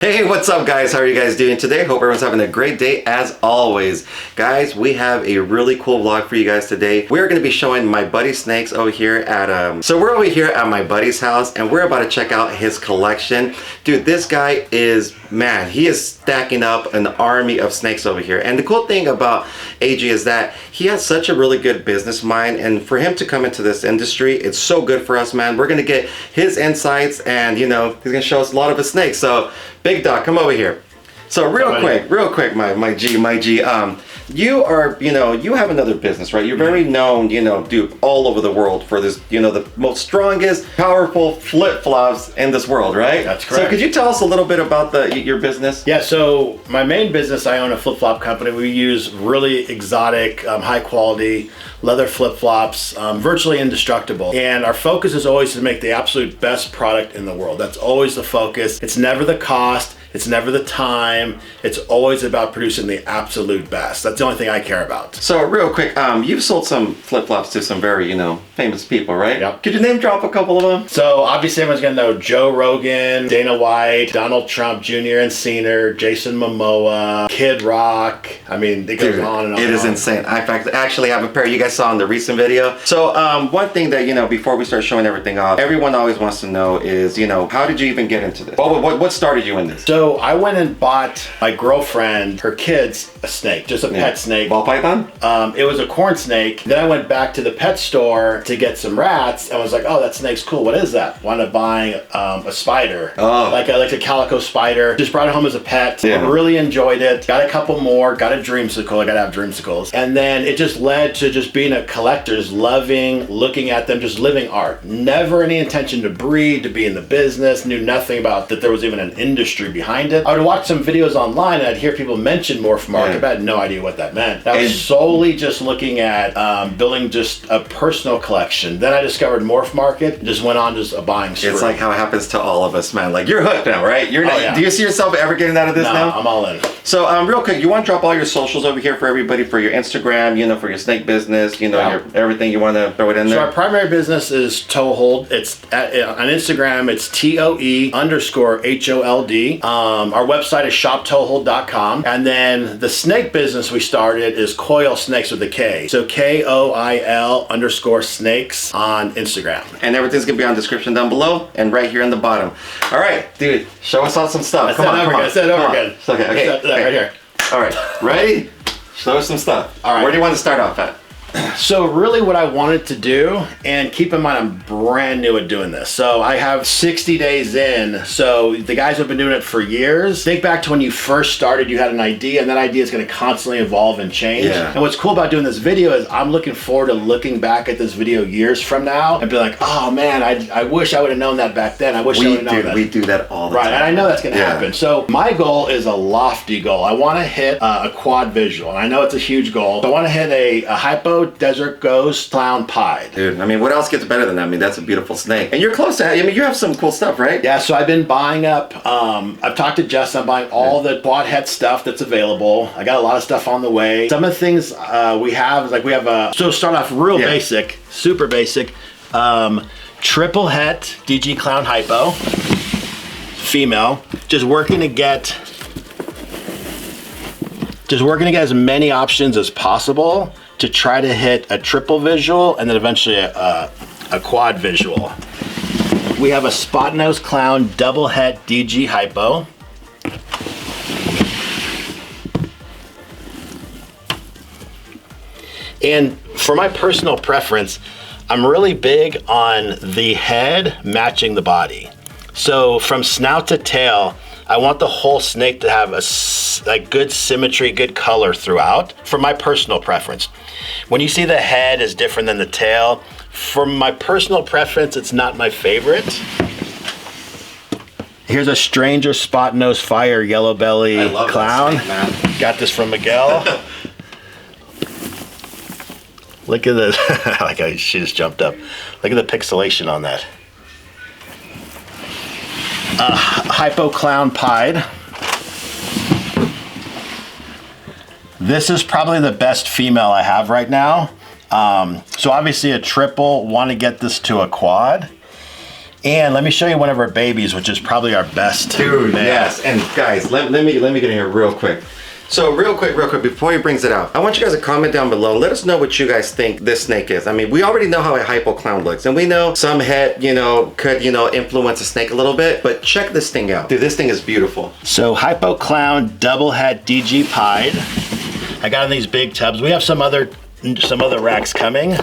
Hey, what's up guys? How are you guys doing today? Hope everyone's having a great day as always. Guys, we have a really cool vlog for you guys today. We're going to be showing my buddy Snakes over here at so we're over here at my buddy's house and we're about to check out his collection. Dude, this guy is, man, he is stacking up an army of snakes over here. And the cool thing about AG is that he has such a really good business mind, and for him to come into this industry, it's so good for us, man. We're going to get his insights and, you know, he's going to show us a lot of his snakes. So Big Dog, come over here. So real quick, my G, you are, you know, you have another business, right? You're very known, you know, dude, all over the world for this, you know, the most strongest, powerful flip-flops in this world, right? That's correct. So could you tell us a little bit about your business? Yeah, so my main business, I own a flip-flop company. We use really exotic, high-quality leather flip-flops, virtually indestructible. And our focus is always to make the absolute best product in the world. That's always the focus. It's never the cost. It's never the time. It's always about producing the absolute best. That's the only thing I care about. So real quick, you've sold some flip-flops to some very, you know, famous people, right? Yep. Could you name drop a couple of them? So obviously everyone's gonna know Joe Rogan, Dana White, Donald Trump Jr. and Senior, Jason Momoa, Kid Rock. I mean, it goes on and on. It is insane. I actually have a pair you guys saw in the recent video. So one thing that, you know, before we start showing everything off, everyone always wants to know is, you know, how did you even get into this? What started you in this? So I went and bought my girlfriend, her kids, a snake, just a pet snake. Ball python? It was a corn snake. Then I went back to the pet store to get some rats and was like, oh, that snake's cool. What is that? Wound up buying a spider, like a calico spider. Just brought it home as a pet. Yeah. Really enjoyed it. Got a couple more. Got a dreamsicle. I gotta have dreamsicles. And then it just led to just being a collector, just loving looking at them, just living art. Never any intention to breed, to be in the business. Knew nothing about that there was even an industry behind it. I would watch some videos online and I'd hear people mention morph market, but I had no idea what that meant. I was solely just looking at building just a personal collection. Then I discovered morph market, just went on just a buying spree. It's like how it happens to all of us, man. Like, you're hooked now, right? You're not, yeah. Do you see yourself ever getting out of this now? I'm all in. So real quick, you want to drop all your socials over here for everybody, for your Instagram, you know, for your snake business, you know, your everything, you want to throw it in there? So our primary business is Toehold. It's on Instagram, it's TOE_HOLD. Our website is shoptoehold.com. And then the snake business we started is Coil Snakes with a K. So KOIL_snakes on Instagram. And everything's going to be on the description down below and right here in the bottom. All right, dude, show us all some stuff. Come on. I said it over again. Okay. Right here. All right, ready? Show us some stuff. All right. Where do you want to start off at? So really what I wanted to do, and keep in mind I'm brand new at doing this, so I have 60 days in, so the guys have been doing it for years. Think back to when you first started, you had an idea, and that idea is going to constantly evolve and change. Yeah. And what's cool about doing this video is I'm looking forward to looking back at this video years from now and be like, oh man, I wish I would have known that back then. I wish I would have known that. We do that all the time. Right, and I know that's going to happen. So my goal is a lofty goal. I want to hit a quad visual, and I know it's a huge goal. So I want to hit a hypo desert ghost clown pied. Dude, I mean, what else gets better than that? I mean, that's a beautiful snake. And you're close to, I mean, you have some cool stuff, right? Yeah, so I've been buying up, I've talked to Justin, I'm buying all the quad head stuff that's available. I got a lot of stuff on the way. Some of the things we have is like so start off real basic, super basic. Triple het DG Clown Hypo, female, just working to get as many options as possible to try to hit a triple visual and then eventually a quad visual. We have a spot nose clown double het DG Hypo. And for my personal preference, I'm really big on the head matching the body. So from snout to tail, I want the whole snake to have a good symmetry, good color throughout, for my personal preference. When you see the head is different than the tail, for my personal preference, it's not my favorite. Here's a Stranger Spot Nose Fire Yellow Belly Clown. Snake, man. Got this from Miguel. Look at this. Like she just jumped up. Look at the pixelation on that. Hypo Clown Pied. This is probably the best female I have right now. So obviously a triple, want to get this to a quad. And let me show you one of our babies, which is probably our best. Dude, yes. And guys, let me get in here real quick. So real quick, before he brings it out, I want you guys to comment down below. Let us know what you guys think this snake is. I mean, we already know how a hypo clown looks, and we know some head, could, influence a snake a little bit, but check this thing out. Dude, this thing is beautiful. So hypo clown double head DG pied. I got in these big tubs. We have some other racks coming.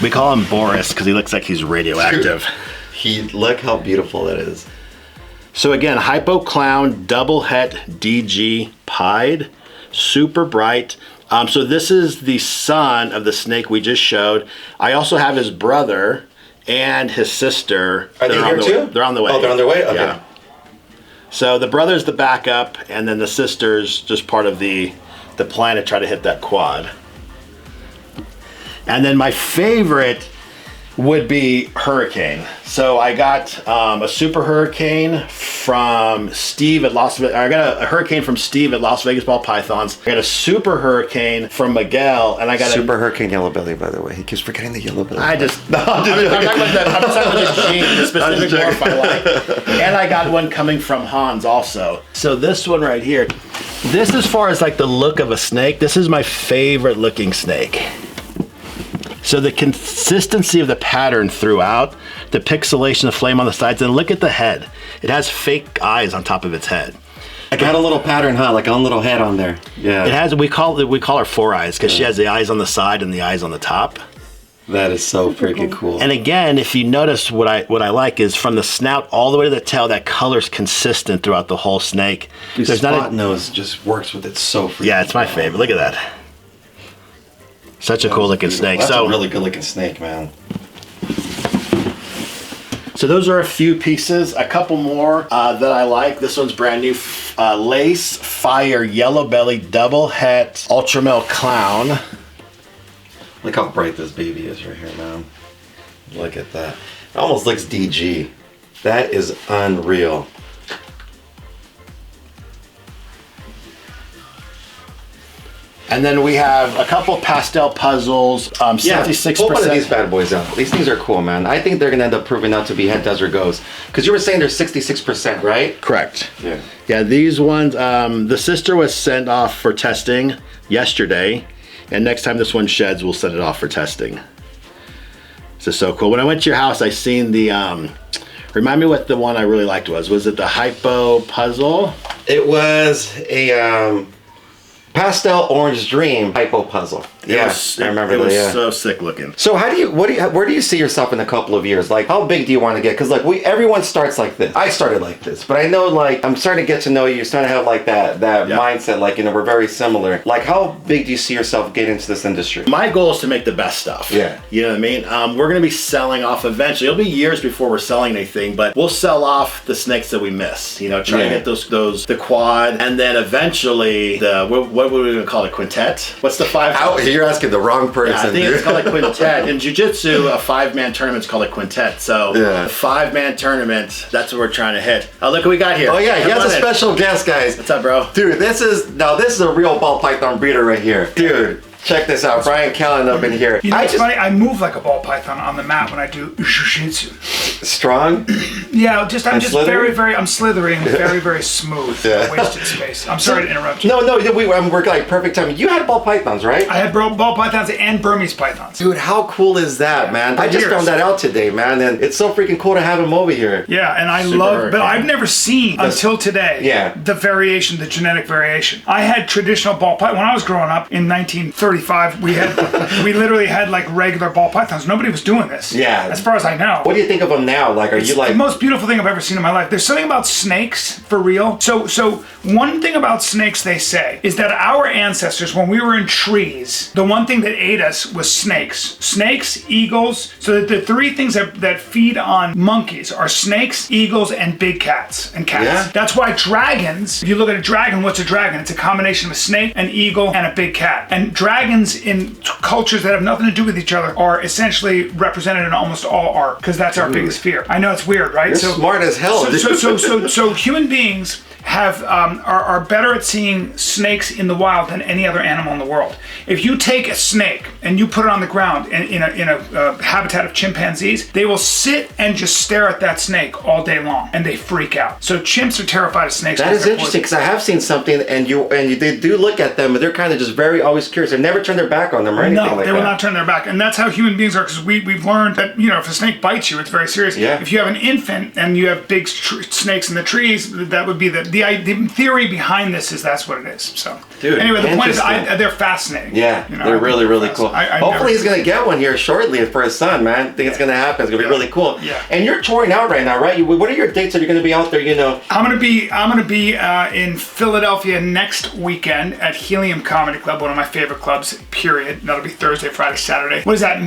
We call him Boris because he looks like he's radioactive. Dude, look how beautiful that is. So again, hypo clown double het DG pied, super bright. So this is the son of the snake we just showed. I also have his brother and his sister. Are they here too? They're on the way. Oh, they're on their way? Okay. Yeah. So the brother's the backup, and then the sister's just part of the plan to try to hit that quad. And then my favorite would be Hurricane. So I got a Super Hurricane from Steve at Las Vegas. I got a Hurricane from Steve at Las Vegas Ball Pythons. I got a Super Hurricane from Miguel, and I got Super Hurricane Yellow Belly, by the way. He keeps forgetting the Yellow Belly. I'm talking about the gene, the specific morph I like. And I got one coming from Hans also. So this one right here, this as far as like the look of a snake, this is my favorite looking snake. So the consistency of the pattern throughout, the pixelation of flame on the sides, and look at the head. It has fake eyes on top of its head. I got a little pattern, huh? Like a little head on there. Yeah. It has. We call her four eyes because she has the eyes on the side and the eyes on the top. That is so freaking cool. And again, if you notice, what I like is from the snout all the way to the tail, that color's consistent throughout the whole snake. There's spot nose just works with it so freaking. Yeah, it's my favorite. Look at that. Such a cool looking snake. That's a really good looking snake, man. So those are a few pieces. A couple more that I like. This one's brand new. Lace Fire Yellow Belly Double Het Ultramel Clown. Look how bright this baby is right here, man. Look at that. It almost looks DG. That is unreal. And then we have a couple pastel puzzles. 76%. Pull one of these bad boys out. These things are cool, man. I think they're gonna end up proving out to be head does or goes. Because you were saying they're 66%, right? Correct. Yeah. Yeah, these ones, the sister was sent off for testing yesterday. And next time this one sheds, we'll send it off for testing. This is so cool. When I went to your house, I seen the, remind me what the one I really liked was. Was it the Hypo Puzzle? It was a pastel orange dream hypo puzzle. Yes, I remember that. It was so sick looking. So where do you see yourself in a couple of years? Like, how big do you want to get? Because like everyone starts like this. I started like this, but I know like I'm starting to get to know you. You're starting to have like that mindset. Like, we're very similar. Like, how big do you see yourself getting into this industry? My goal is to make the best stuff. Yeah. You know what I mean? We're gonna be selling off eventually. It'll be years before we're selling anything, but we'll sell off the snakes that we miss. You know, try to get the quad, and then eventually what would we even call it? Quintet? What's the five? You're asking the wrong person. Yeah, I think it's called a quintet. In jiu-jitsu, a 5-man tournament is called a quintet. So the 5-man tournament, that's what we're trying to hit. Oh, look what we got here. Oh yeah, he has a special guest, guys. What's up, bro? Dude, this is a real ball python breeder right here. Dude, check this out. Bryan Callen up in here. You know, it's funny, I move like a ball python on the mat when I do jiu-jitsu. Strong? Yeah, I'm just slithery? I'm slithery and very, very smooth. Yeah. Wasted space. I'm sorry to interrupt you. No, we're like perfect timing. You had ball pythons, right? I had ball pythons and Burmese pythons. Dude, how cool is that, man? I just found that out today, man, and it's so freaking cool to have him over here. Yeah, and I love, but I've never seen until today the variation, the genetic variation. I had traditional ball python. When I was growing up in 1935, we literally had like regular ball pythons. Nobody was doing this. Yeah. As far as I know. What do you think of them now? Like, are you like the most beautiful thing I've ever seen in my life? There's something about snakes, for real. So one thing about snakes, they say, is that our ancestors, when we were in trees, the one thing that ate us was snakes. Snakes, eagles. So that the three things that feed on monkeys are snakes, eagles, and big cats. Yeah. That's why dragons, if you look at a dragon, what's a dragon? It's a combination of a snake, an eagle, and a big cat. And dragons in cultures that have nothing to do with each other are essentially represented in almost all art, because that's our biggest fear. I know it's weird, right? You're smart as hell. So human beings are better at seeing snakes in the wild than any other animal in the world. If you take a snake and you put it on the ground in a habitat of chimpanzees, they will sit and just stare at that snake all day long, and they freak out. So chimps are terrified of snakes. That is interesting, because I have seen something, and they do look at them, but they're kind of just very always curious. They never turn their back on them or anything like that. No, they will not turn their back, and that's how human beings are. Because we've learned that if a snake bites you, it's very serious. Yeah. If you have an infant and you have big snakes in the trees, that would be the theory behind this is that's what it is. So Dude, anyway, the point is they're fascinating. Yeah, they're really, really cool. Hopefully he's going to get one here shortly for his son, man. I think it's going to happen. It's going to be really cool. Yeah. And you're touring out right now, right? What are your dates that you're going to be out there, I'm going to be in Philadelphia next weekend at Helium Comedy Club, one of my favorite clubs, period. That'll be Thursday, Friday, Saturday. What is that,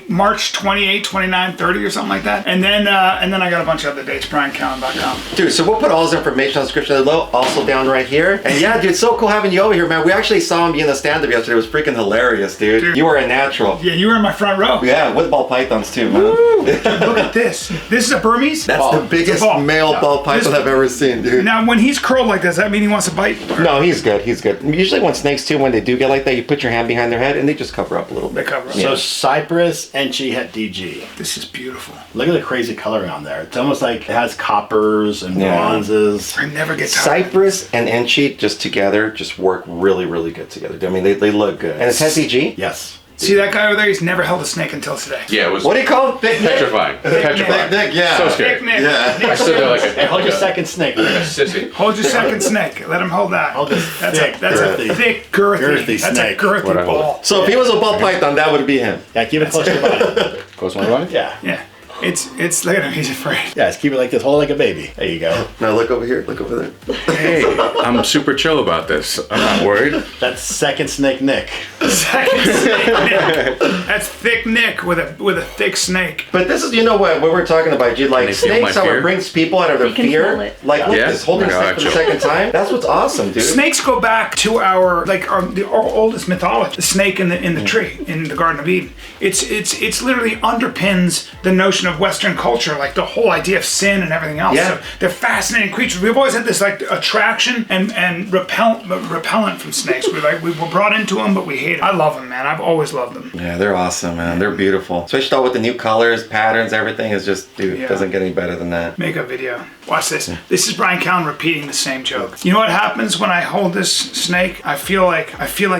March 28, 29, 30 or something like that? And then I got a bunch of other dates, bryancallen.com. Dude, so we'll put all his information on the description below, also down right here. And yeah, dude, it's so cool having you over here, man. We actually saw him be in the stand-up yesterday. It was freaking hilarious, dude. You were a natural. Yeah, you were in my front row. Yeah, with ball pythons too, man. Look at this. This is a Burmese? That's the biggest male ball python I've ever seen, dude. Now, when he's curled like this, does that mean he wants to bite? No, he's good. He's good. Usually when snakes too, when they do get like that, you put your hand behind their head and they just cover up a little bit. They cover up. So Cypress and she had DG. This is beautiful. Look at the crazy coloring on there. It's almost like it has coppers and bronzes. I never get tired. Cypress and Enchi just together just work really, really good together. I mean, they look good. And it's DG? Yes. See that guy over there? He's never held a snake until today. Yeah, it was. What do you call it? Thick Nick? Petrifying. Petrifying. Thick Nick, yeah. So scary. Thick Nick. Yeah. Nick, I stood there like Hey, hold your second snake. a sissy. hold your second snake. Let him hold that. Hold this That's thick, a thick, girthy. That's snake. a girthy Whatever. ball. So if he was a ball python, that would be him. Yeah, keep it close to your body. Close to my body? Yeah. Yeah. It's look at him. He's afraid. Yeah, just keep it like this. Hold it like a baby. There you go. Now look over here. Look over there. Hey, I'm super chill about this. I'm not worried. That's second snake Nick. Second snake Nick. That's thick Nick with a thick snake. But this is, what we're talking about, dude. Like Can they feel my snakes, how it fear? brings people out of their control fear. it. Like look, Yeah? this holding a No, snake for the actually. second time. That's what's awesome, dude. Snakes go back to our oldest mythology. The snake in the tree in the Garden of Eden. It's literally underpins the notion of Western culture, like the whole idea of sin and everything else. Yeah. So they're fascinating creatures. We've always had this like attraction and repellent from snakes. We were brought into them, but we hate them. I love them, man. I've always loved them. Yeah, they're awesome, man. They're beautiful. Especially with the new colors, patterns, everything is just, dude, Yeah. doesn't get any better than that. Make a video. Watch this. This is Bryan Callen repeating the same joke. You know what happens when I hold this snake? I feel like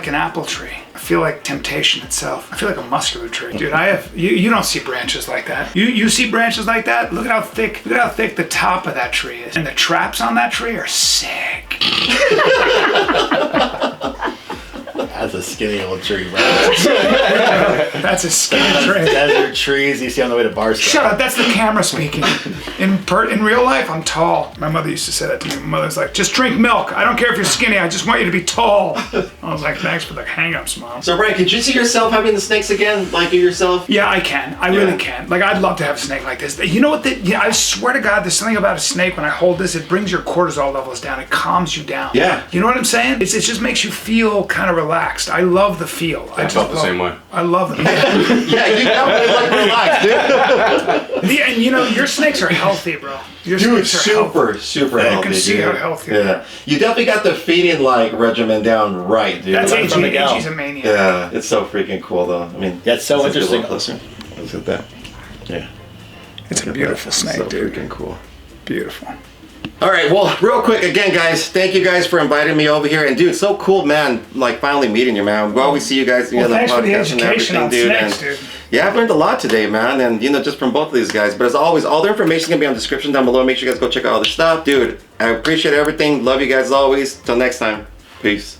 an apple tree. I feel like temptation itself. I feel like a muscular tree. Dude, you don't see branches like that. You see branches like that? Look at how thick the top of that tree is. And the traps on that tree are sick. That's a skinny old tree, bro. That's a skinny tree. Desert trees you see on the way to Barstow. Shut up, that's the camera speaking. In real life, I'm tall. My mother used to say that to me. My mother's like, just drink milk. I don't care if you're skinny, I just want you to be tall. I was like, thanks for the hang-ups, Mom. So, Brian, could you see yourself having the snakes again, like you yourself? Yeah, I can. I really can. Like, I'd love to have a snake like this. You know what? I swear to God, there's something about a snake when I hold this. It brings your cortisol levels down. It calms you down. Yeah. You know what I'm saying? It just makes you feel kind of relaxed. I love the feel. I felt the same way. I love it. Yeah, you definitely like relaxed, dude. And your snakes are healthy, bro. Your Dude, snakes are healthy. super Yeah, you healthy, can see dude. how healthy they Yeah. are. You definitely got the feeding, regimen down right, dude. That's Like from AG. Miguel. AG's a maniac. Yeah, it's so freaking cool, though. I mean, Yeah, it's so let's get a little interesting. closer. Look at that. Yeah. It's a beautiful snake, So dude. freaking cool. Beautiful. All right, well, real quick, again, guys, thank you guys for inviting me over here. And, dude, so cool, man, finally meeting you, man. We always see you guys in the Thanks for the podcast and education everything, on dude. snakes, And dude. yeah, I've learned a lot today, man. And, just from both of these guys. But as always, all their information is going to be on the description down below. Make sure you guys go check out all their stuff. Dude, I appreciate everything. Love you guys as always. Till next time. Peace.